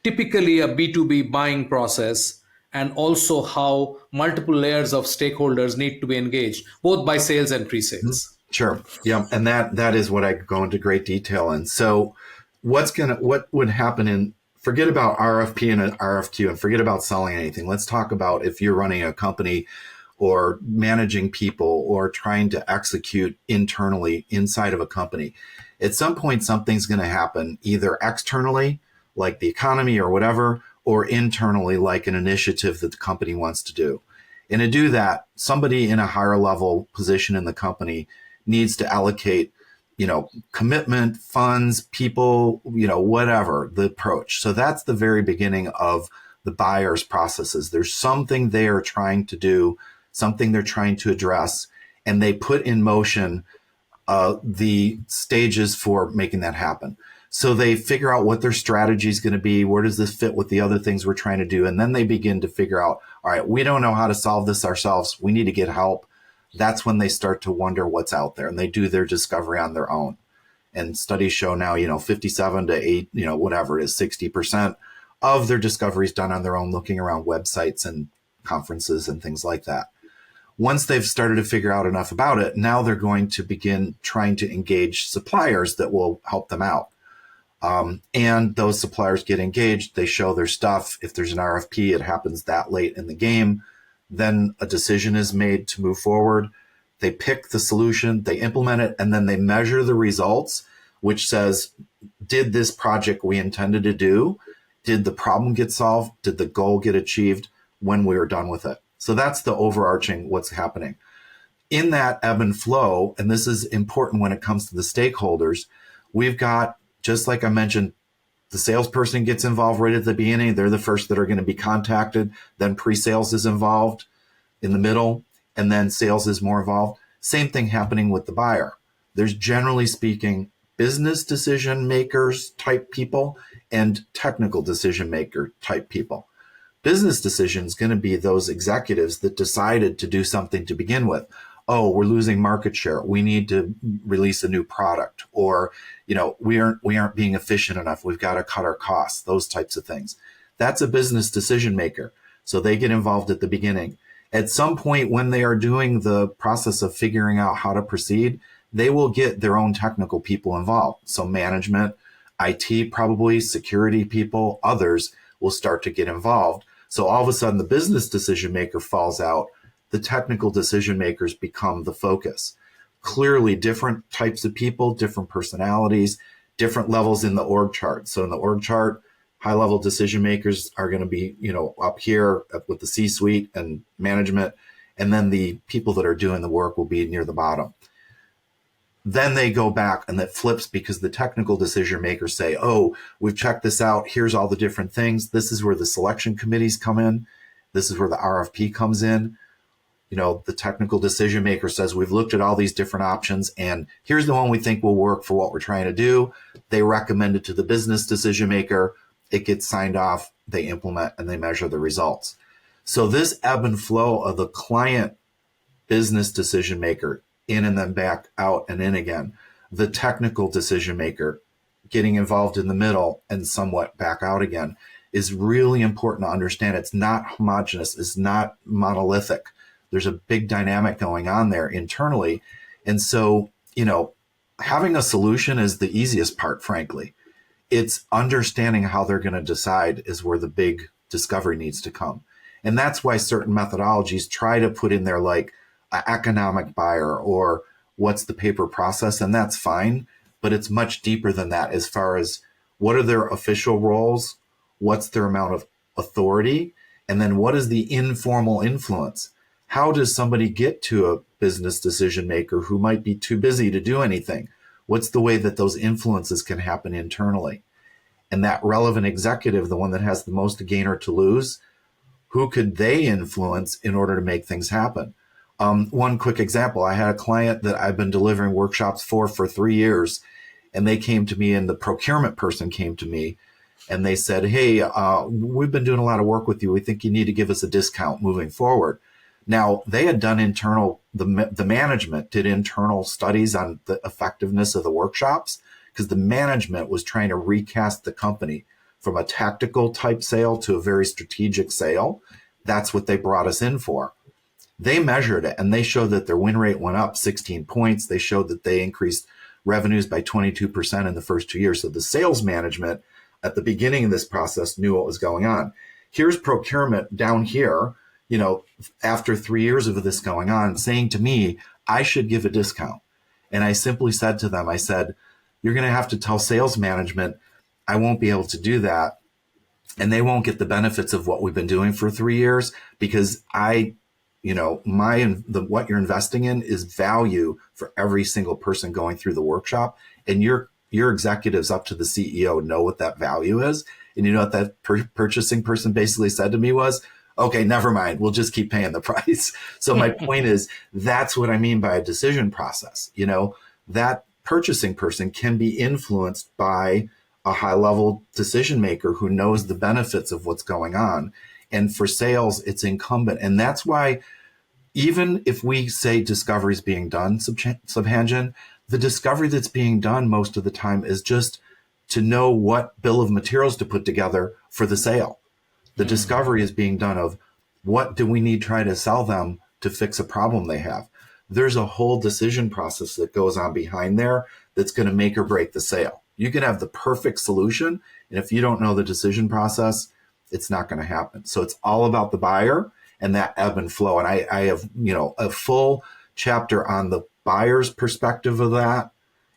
Speaker 1: typically a B2B buying process, and also how multiple layers of stakeholders need to be engaged, both by sales and pre-sales.
Speaker 2: Sure. Yeah. And that is what I go into great detail in. So what would happen forget about RFP and RFQ and forget about selling anything. Let's talk about if you're running a company or managing people or trying to execute internally inside of a company. At some point, something's going to happen either externally, like the economy or whatever, or internally, like an initiative that the company wants to do. And to do that, somebody in a higher level position in the company needs to allocate, commitment, funds, people, whatever the approach. So that's the very beginning of the buyer's processes. There's something they are trying to do, something they're trying to address, and they put in motion the stages for making that happen. So they figure out what their strategy is going to be. Where does this fit with the other things we're trying to do? And then they begin to figure out, all right, we don't know how to solve this ourselves. We need to get help. That's when they start to wonder what's out there, and they do their discovery on their own. And studies show now, 57 to 8, whatever it is, 60% of their discoveries done on their own, looking around websites and conferences and things like that. Once they've started to figure out enough about it, now they're going to begin trying to engage suppliers that will help them out. And those suppliers get engaged, they show their stuff. If there's an RFP, it happens that late in the game. Then a decision is made to move forward. They pick the solution, they implement it, and then they measure the results, which says, did this project we intended to do, did the problem get solved? Did the goal get achieved when we were done with it? So that's the overarching what's happening. In that ebb and flow, and this is important when it comes to the stakeholders, we've got, just like I mentioned, the salesperson gets involved right at the beginning. They're the first that are going to be contacted. Then pre-sales is involved in the middle, and then sales is more involved. Same thing happening with the buyer. There's, generally speaking, business decision makers type people and technical decision maker type people. Business decision is going to be those executives that decided to do something to begin with. Oh, we're losing market share. We need to release a new product, or, we aren't being efficient enough. We've got to cut our costs, those types of things. That's a business decision maker. So they get involved at the beginning. At some point when they are doing the process of figuring out how to proceed, they will get their own technical people involved. So management, IT, probably security people, others will start to get involved. So all of a sudden the business decision maker falls out. The technical decision makers become the focus. Clearly different types of people, different personalities, different levels in the org chart. So in the org chart, high level decision makers are going to be, up here with the C-suite and management. And then the people that are doing the work will be near the bottom. Then they go back and that flips, because the technical decision makers say, oh, we've checked this out. Here's all the different things. This is where the selection committees come in. This is where the RFP comes in. The technical decision maker says, we've looked at all these different options, and here's the one we think will work for what we're trying to do. They recommend it to the business decision maker. It gets signed off. They implement and they measure the results. So this ebb and flow of the client business decision maker, in and then back out and in again, the technical decision maker getting involved in the middle and somewhat back out again, is really important to understand. It's not homogenous. It's not monolithic. There's a big dynamic going on there internally. And so, having a solution is the easiest part, frankly. It's understanding how they're going to decide is where the big discovery needs to come. And that's why certain methodologies try to put in there like an economic buyer or what's the paper process, and that's fine. But it's much deeper than that as far as what are their official roles, what's their amount of authority, and then what is the informal influence? How does somebody get to a business decision maker who might be too busy to do anything? What's the way that those influences can happen internally? And that relevant executive, the one that has the most to gain or to lose, who could they influence in order to make things happen? One quick example, I had a client that I've been delivering workshops for 3 years, and they came to me, and the procurement person came to me, and they said, hey, we've been doing a lot of work with you. We think you need to give us a discount moving forward. Now, they had done the management did internal studies on the effectiveness of the workshops, because the management was trying to recast the company from a tactical type sale to a very strategic sale. That's what they brought us in for. They measured it, and they showed that their win rate went up 16 points. They showed that they increased revenues by 22% in the first 2 years. So the sales management at the beginning of this process knew what was going on. Here's procurement down here, after 3 years of this going on, saying to me, I should give a discount. And I simply said to them, I said, you're going to have to tell sales management, I won't be able to do that. and they won't get the benefits of what we've been doing for 3 years because what you're investing in is value for every single person going through the workshop, and your executives up to the CEO know what that value is. And you know what that purchasing person basically said to me was, okay, never mind, we'll just keep paying the price. So my point is, that's what I mean by a decision process. That purchasing person can be influenced by a high level decision maker who knows the benefits of what's going on. And for sales, it's incumbent. And that's why, even if we say discovery is being done, Subhanjan, the discovery that's being done most of the time is just to know what bill of materials to put together for the sale. The discovery is being done of what do we need to try to sell them to fix a problem they have. There's a whole decision process that goes on behind there that's going to make or break the sale. You can have the perfect solution, and if you don't know the decision process, it's not going to happen. So it's all about the buyer and that ebb and flow. And I have, a full chapter on the buyer's perspective of that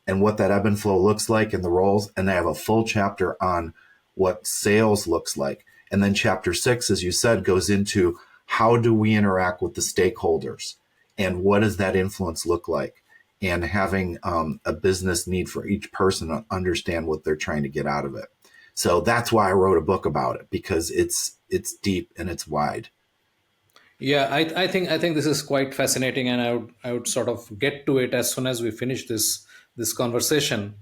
Speaker 2: and what that ebb and flow looks like in the roles. And I have a full chapter on what sales looks like. And then chapter 6, as you said, goes into how do we interact with the stakeholders and what does that influence look like, and having a business need for each person to understand what they're trying to get out of it. So that's why I wrote a book about it, because it's deep and it's wide.
Speaker 1: Yeah, I think this is quite fascinating, and I would sort of get to it as soon as we finish this conversation,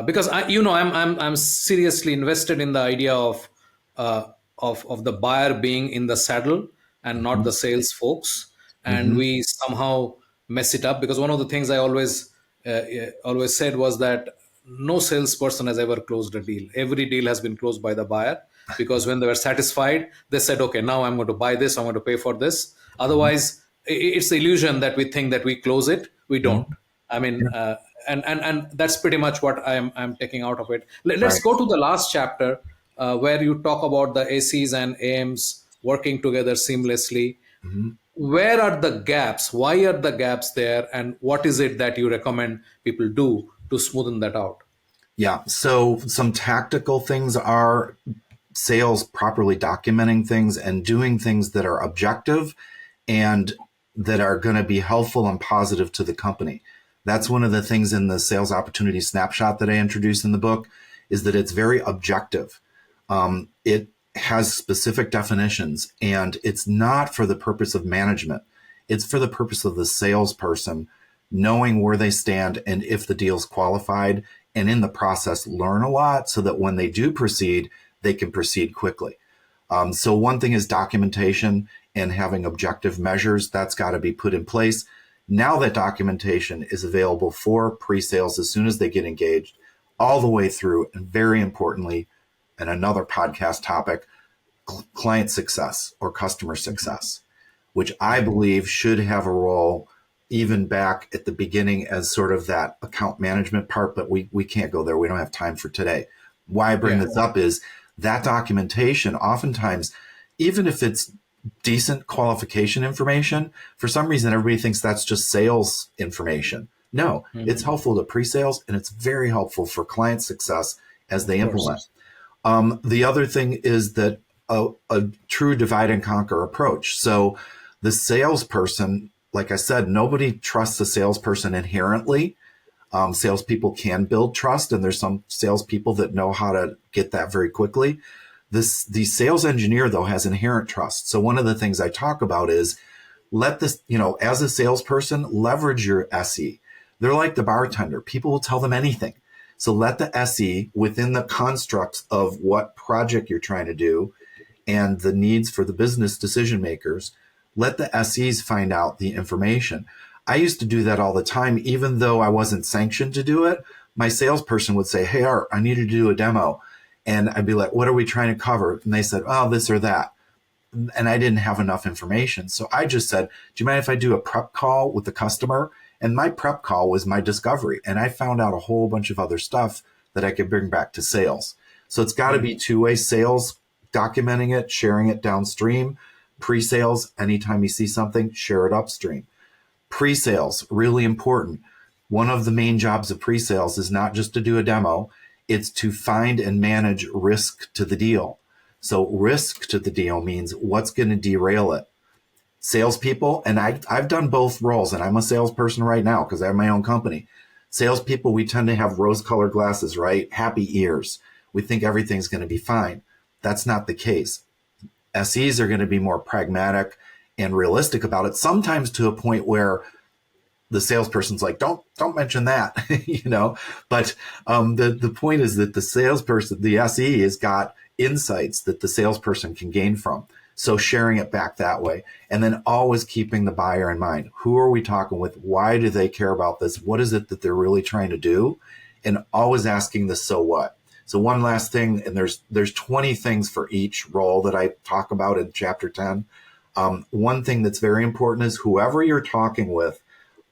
Speaker 1: because I'm seriously invested in the idea of the buyer being in the saddle and not the sales folks, and we somehow mess it up, because one of the things I always said was that no salesperson has ever closed a deal. Every deal has been closed by the buyer, because when they were satisfied, they said, okay, now I'm going to buy this, I'm going to pay for this. Otherwise, it's the illusion that we think that we close it. We don't. I mean, and that's pretty much what I'm taking out of it. Let's go to the last chapter, where you talk about the SEs and AMs working together seamlessly. Where are the gaps? Why are the gaps there? And what is it that you recommend people do to smoothen that out?
Speaker 2: Yeah. So some tactical things are sales properly documenting things and doing things that are objective and that are going to be helpful and positive to the company. That's one of the things in the sales opportunity snapshot that I introduced in the book, is that it's very objective. It has specific definitions, and it's not for the purpose of management. It's for the purpose of the salesperson knowing where they stand and if the deal's qualified, and in the process learn a lot so that when they do proceed, they can proceed quickly. So one thing is documentation and having objective measures. That's got to be put in place. Now that documentation is available for pre-sales as soon as they get engaged, all the way through, and very importantly, and another podcast topic, client success or customer success, which I believe should have a role even back at the beginning as sort of that account management part, but we can't go there. We don't have time for today. Why I bring this up is that documentation, oftentimes, even if it's decent qualification information, for some reason, everybody thinks that's just sales information. No, it's helpful to pre-sales, and it's very helpful for client success as they implement. The other thing is that a true divide and conquer approach. So the salesperson, like I said, nobody trusts a salesperson inherently. Salespeople can build trust, and there's some salespeople that know how to get that very quickly. The sales engineer, though, has inherent trust. So one of the things I talk about is let this, as a salesperson, leverage your SE. They're like the bartender. People will tell them anything. So let the SE, within the constructs of what project you're trying to do and the needs for the business decision makers, let the SEs find out the information. I used to do that all the time, even though I wasn't sanctioned to do it. My salesperson would say, hey, Art, I need you to do a demo. And I'd be like, what are we trying to cover? And they said, oh, this or that. And I didn't have enough information. So I just said, do you mind if I do a prep call with the customer? And my prep call was my discovery. And I found out a whole bunch of other stuff that I could bring back to sales. So it's got to be two-way: sales, documenting it, sharing it downstream. Pre-sales, anytime you see something, share it upstream. Pre-sales, really important. One of the main jobs of pre-sales is not just to do a demo. It's to find and manage risk to the deal. So risk to the deal means what's going to derail it. Salespeople, and I've done both roles, and I'm a salesperson right now because I have my own company. Salespeople, we tend to have rose-colored glasses, right? Happy ears. We think everything's going to be fine. That's not the case. SEs are going to be more pragmatic and realistic about it, sometimes to a point where the salesperson's like, don't mention that, But the point is that the salesperson, the SE, has got insights that the salesperson can gain from. So sharing it back that way, and then always keeping the buyer in mind. Who are we talking with? Why do they care about this? What is it that they're really trying to do? And always asking the so what. So one last thing, and there's 20 things for each role that I talk about in chapter 10. One thing that's very important is whoever you're talking with,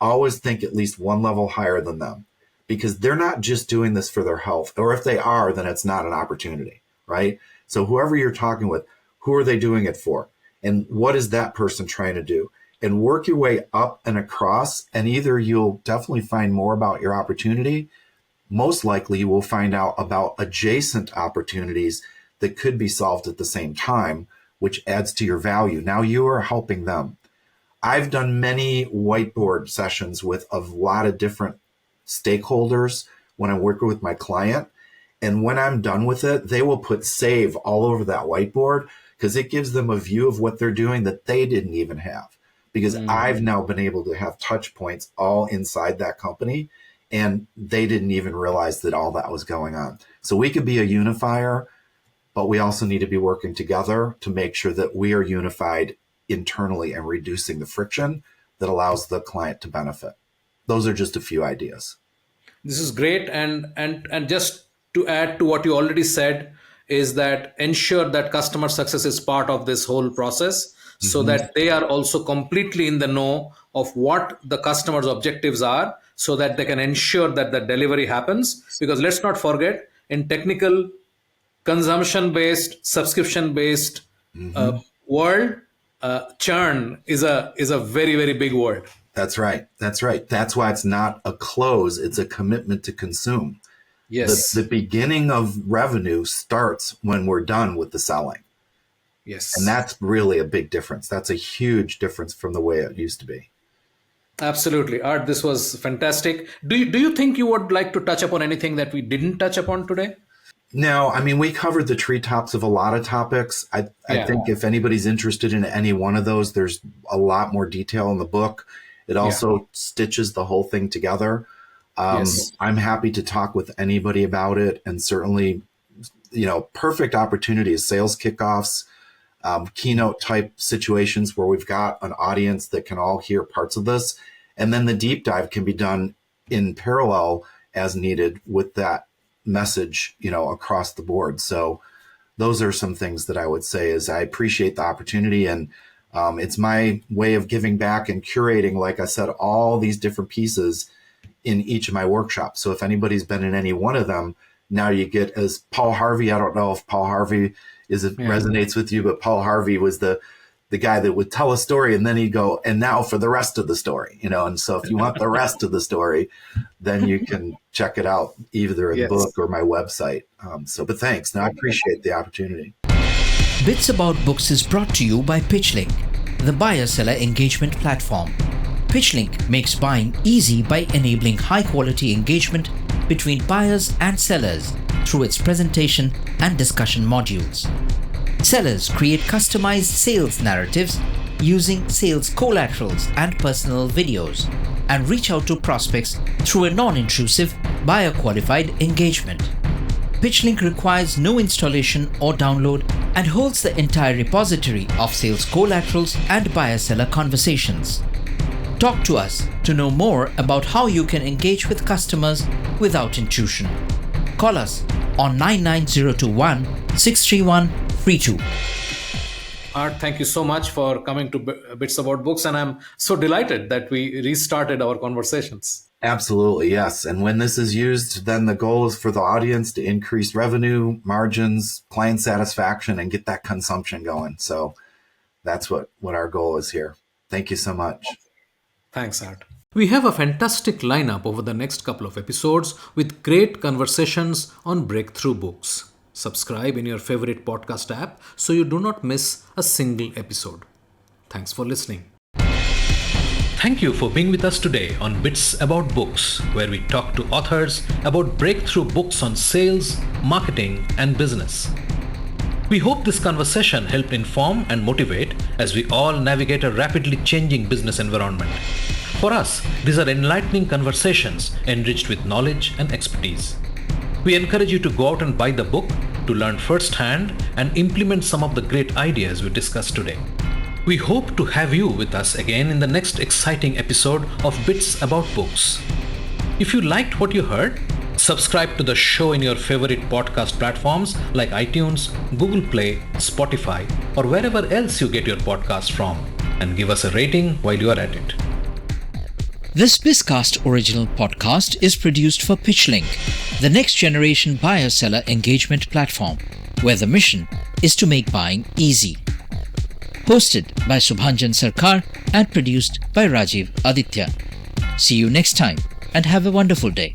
Speaker 2: always think at least one level higher than them, because they're not just doing this for their health, or if they are, then it's not an opportunity, right? So whoever you're talking with, who are they doing it for? And what is that person trying to do? And work your way up and across, and either you'll definitely find more about your opportunity. Most likely you will find out about adjacent opportunities that could be solved at the same time, which adds to your value. Now you are helping them. I've done many whiteboard sessions with a lot of different stakeholders when I'm working with my client. And when I'm done with it, they will put save all over that whiteboard because it gives them a view of what they're doing that they didn't even have. Because I've now been able to have touch points all inside that company, and they didn't even realize that all that was going on. So we could be a unifier, but we also need to be working together to make sure that we are unified internally and reducing the friction that allows the client to benefit. Those are just a few ideas.
Speaker 1: This is great. And just to add to what you already said is that ensure that customer success is part of this whole process, so that they are also completely in the know of what the customer's objectives are, so that they can ensure that the delivery happens. Because let's not forget, in technical consumption-based, subscription-based world, churn is a very, very big word.
Speaker 2: That's right. That's why it's not a close, it's a commitment to consume.
Speaker 1: Yes.
Speaker 2: The beginning of revenue starts when we're done with the selling.
Speaker 1: Yes.
Speaker 2: And that's really a big difference. That's a huge difference from the way it used to be.
Speaker 1: Absolutely. Art, this was fantastic. Do you think you would like to touch upon anything that we didn't touch upon today?
Speaker 2: No, I mean, we covered the treetops of a lot of topics. I think if anybody's interested in any one of those, there's a lot more detail in the book. It also stitches the whole thing together. I'm happy to talk with anybody about it. And certainly, perfect opportunities, sales kickoffs, keynote type situations where we've got an audience that can all hear parts of this. And then the deep dive can be done in parallel as needed with that message, across the board. So those are some things that I would say is I appreciate the opportunity, and it's my way of giving back and curating, like I said, all these different pieces in each of my workshops. So if anybody's been in any one of them, now you get, as Paul Harvey, I don't know if Paul Harvey resonates with you, but Paul Harvey was the guy that would tell a story and then he'd go, and now for the rest of the story, and so if you want the rest of the story, then you can check it out either in the book or my website. But thanks. No, I appreciate the opportunity.
Speaker 4: Bits About Books is brought to you by PitchLink, the buyer-seller engagement platform. PitchLink makes buying easy by enabling high-quality engagement between buyers and sellers through its presentation and discussion modules. Sellers create customized sales narratives using sales collaterals and personal videos, and reach out to prospects through a non-intrusive, buyer-qualified engagement. PitchLink requires no installation or download and holds the entire repository of sales collaterals and buyer-seller conversations. Talk to us to know more about how you can engage with customers without intrusion. Call us on 99021 631 32.
Speaker 1: Art, thank you so much for coming to Bits About Books, and I'm so delighted that we restarted our conversations.
Speaker 2: Absolutely, yes. And when this is used, then the goal is for the audience to increase revenue, margins, client satisfaction, and get that consumption going. So that's what our goal is here. Thank you so much.
Speaker 1: Thanks, Art. We have a fantastic lineup over the next couple of episodes with great conversations on breakthrough books. Subscribe in your favorite podcast app so you do not miss a single episode. Thanks for listening.
Speaker 3: Thank you for being with us today on Bits About Books, where we talk to authors about breakthrough books on sales, marketing, and business. We hope this conversation helped inform and motivate as we all navigate a rapidly changing business environment. For us, these are enlightening conversations enriched with knowledge and expertise. We encourage you to go out and buy the book to learn firsthand and implement some of the great ideas we discussed today. We hope to have you with us again in the next exciting episode of Bits About Books. If you liked what you heard, subscribe to the show in your favorite podcast platforms like iTunes, Google Play, Spotify, or wherever else you get your podcast from, and give us a rating while you are at it.
Speaker 4: This Bizcast original podcast is produced for PitchLink, the next generation buyer-seller engagement platform, where the mission is to make buying easy. Hosted by Subhanjan Sarkar and produced by Rajiv Aditya. See you next time and have a wonderful day.